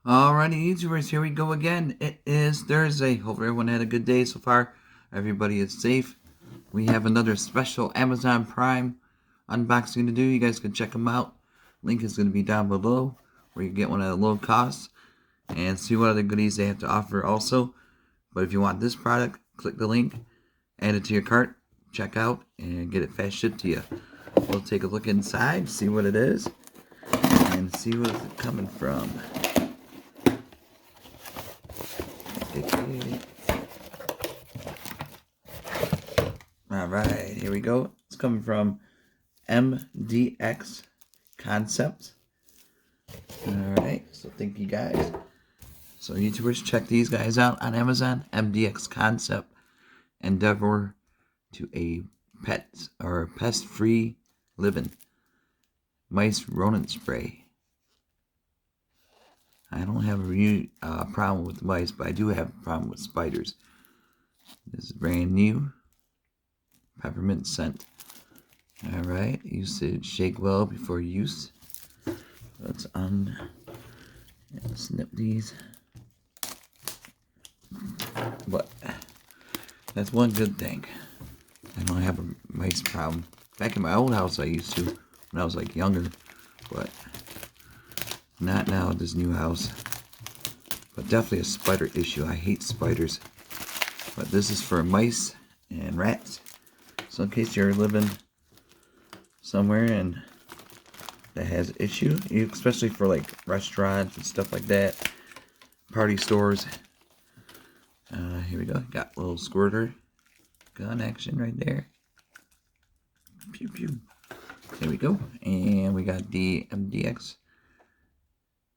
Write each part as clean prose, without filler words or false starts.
Alrighty, YouTubers, here we go again. It is Thursday. Hope everyone had a good day so far. Everybody is safe. We have another special Amazon Prime unboxing to do. You guys can check them out. Link is going to be down below where you get one at a low cost and see what other goodies they have to offer also. But if you want this product, click the link, add it to your cart, check out, and get it fast shipped to you. We'll take a look inside, see what it is, and see where it's coming from. Alright, here we go. It's coming from mdxconcepts. Alright, so thank you guys. So YouTubers, check these guys out on Amazon. mdxconcept. Endeavor to a pest-free living. Mice rodent spray. I don't have a problem with mice, but I do have a problem with spiders. This is brand new. Peppermint scent. Alright, usage, shake well before use. Let's snip these. But that's one good thing. I don't have a mice problem. Back in my old house I used to when I was like younger, but not now at this new house. But definitely a spider issue. I hate spiders. But this is for mice and rats. So in case you're living somewhere and that has an issue, especially for like restaurants and stuff like that, party stores. Here we go. Got a little squirter gun action right there. Pew pew. There we go. And we got the MDX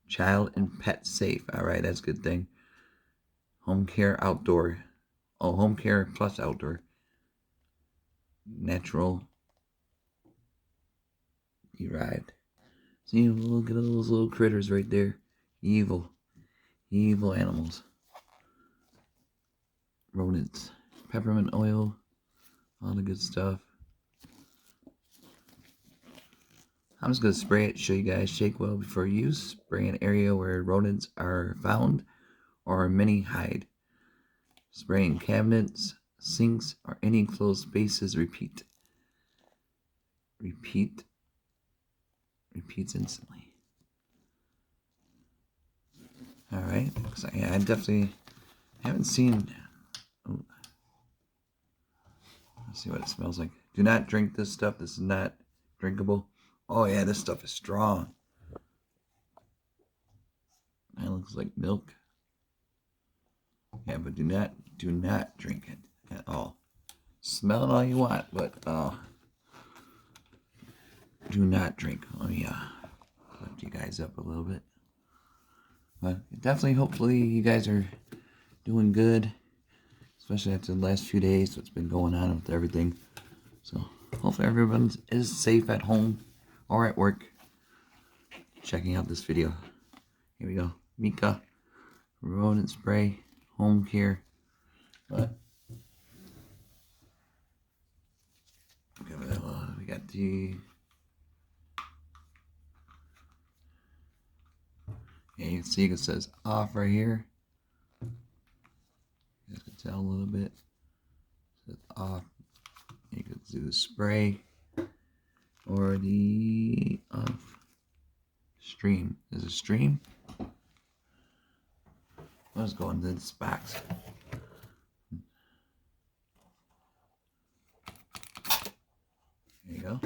child and pet safe. Alright, that's a good thing. Home care outdoor. Oh, home care plus outdoor. Natural derived. See, look at those little critters right there. Evil animals. Rodents. Peppermint oil. All the good stuff. I'm just going to spray it, show you guys. Shake well before use. Spray an area where rodents are found or many hide. Spray in cabinets, sinks, or any closed spaces. Repeats instantly. Alright, so yeah, I definitely haven't seen. Oh, let's see what it smells like. Do not drink this stuff. This is not drinkable. Oh yeah, this stuff is strong. That looks like milk. Yeah, but do not drink it at all. Smell it all you want, but do not drink. Let me lift you guys up a little bit. But definitely, hopefully, you guys are doing good, especially after the last few days. What's been going on with everything. So hopefully everyone is safe at home or at work. Checking out this video. Here we go. Mika rodent spray, home care. But we got the. Yeah, you can see it says off right here. You guys can tell a little bit. It says off. You can do the spray or the off. Stream. There's a stream. Let's go into this box. There you go.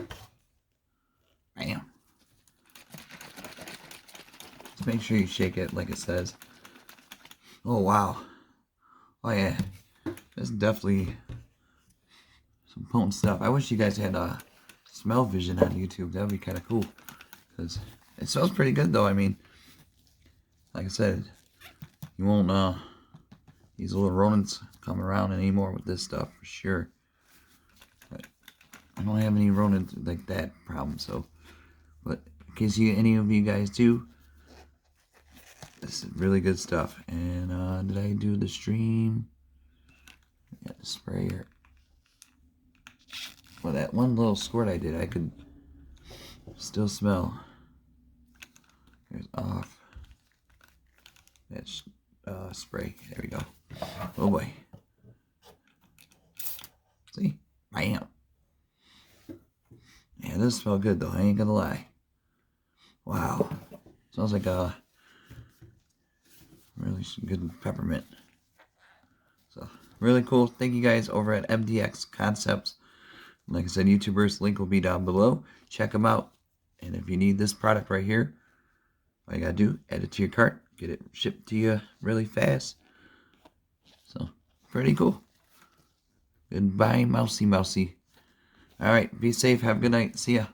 Bam. Just make sure you shake it like it says. Oh wow. Oh yeah. That's definitely some potent stuff. I wish you guys had smell vision on YouTube. That would be kind of cool. Because it smells pretty good though. I mean, like I said, you won't these little rodents come around anymore with this stuff for sure. But I don't have any rodent like that problem, so but in case any of you guys do, this is really good stuff. And did I do the stream? Yeah, the sprayer. Well, that one little squirt I did, I could still smell. Here's off. That's spray. There we go. Oh boy. See? Bam. Yeah, this smells good though. I ain't gonna lie. Wow. Smells like a really good peppermint. So, really cool. Thank you guys over at mdxconcepts. Like I said, YouTubers, link will be down below. Check them out. And if you need this product right here, all you gotta do, add it to your cart, get it shipped to you really fast. So, pretty cool. Goodbye, mousy mousy. Alright, be safe. Have a good night. See ya.